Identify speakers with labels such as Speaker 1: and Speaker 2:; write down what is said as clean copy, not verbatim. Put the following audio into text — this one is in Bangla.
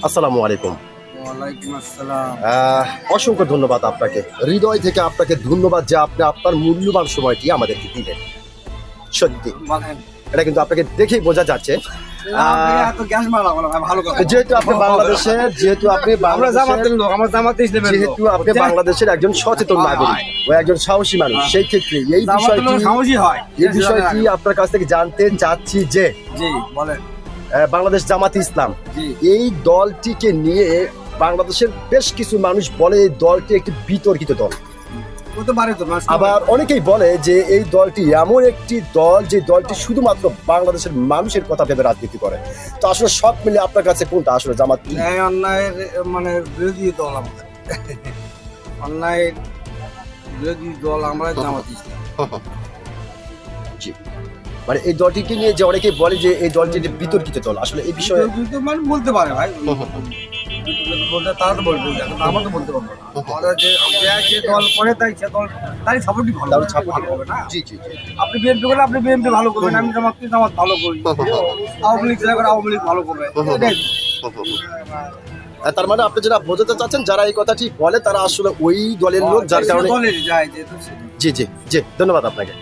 Speaker 1: আসসালামু আলাইকুম।
Speaker 2: ওয়ালাইকুম আসসালাম।
Speaker 1: অসংখ্য ধন্যবাদ আপনাকে, হৃদয় থেকে আপনাকে ধন্যবাদ যে আপনি আপনার মূল্যবান সময়টি আমাদেরকে দিলেন। সত্যি
Speaker 2: বলেন।
Speaker 1: এটা কিন্তু আপনাকে দেখেই বোঝা যাচ্ছে।
Speaker 2: আপনি এত গ্যাস মারা বলা ভাই, ভালো কথা।
Speaker 1: যেহেতু আপনি বাংলাদেশের
Speaker 2: আমরা জামাতের লোক, আমরা জামাতে ইসলামের লোক।
Speaker 1: যেহেতু আপনি বাংলাদেশের একজন সচেতন নাগরিক ও একজন সাহসী মানুষ, সেই ক্ষেত্রে এই
Speaker 2: জামাতের লোক সাহসী হয়।
Speaker 1: এই বিষয়টি আপনার কাছ থেকে জানতে চাচ্ছি যে
Speaker 2: জি বলেন।
Speaker 1: বাংলাদেশ জামাতে ইসলাম
Speaker 2: জি।
Speaker 1: এই দলটিকে নিয়ে বাংলাদেশের বেশ কিছু মানুষ বলে এই দলটি একটি বিতর্কিত দল।
Speaker 2: হতে পারে তো,
Speaker 1: আবার অনেকেই বলে যে এই দলটি এমন একটি দল যে দলটি শুধুমাত্র বাংলাদেশের মানুষের কথা ভেবে রাজনীতি করে। তো আসলে সব মিলে আপনার কাছে কোনটা আসলে জামাত?
Speaker 2: ন্যায় অন্যায়ের মানে বিরোধী দল আমাদের। অন্যায়ের বিরোধী দল আমরা জামাত ইসলাম।
Speaker 1: জি, মানে এই দলটিকে নিয়ে যে অনেকেই বলে যে এই দলটি একটি বিতর্কিত দল, আসলে এই বিষয়ে
Speaker 2: কিন্তু মানে বলতে পারে ভাই, বলতে তারা তো বলবে, কিন্তু আমরা তো বলতে পারবো না। আমরা যে দল করে তাই সে দল তারই সাপোর্টই ভালো,
Speaker 1: তার support
Speaker 2: ভালো হবে না।
Speaker 1: জি জি জি।
Speaker 2: আপনি বিএনপি করলে আপনি বিএনপি ভালো করবেন, আমি জামাত ভালো করি, আওয়ামী লীগ করে আওয়ামী লীগ ভালো করবে, এটাই।
Speaker 1: তার মানে আপনি যেটা বোঝাতে চাচ্ছেন যারা এই কথাটি বলে তারা আসলে ওই দলের লোক, যার কারণে
Speaker 2: দলেরই যায় যেহেতু সে-
Speaker 1: জি জি জি, ধন্যবাদ আপনাকে।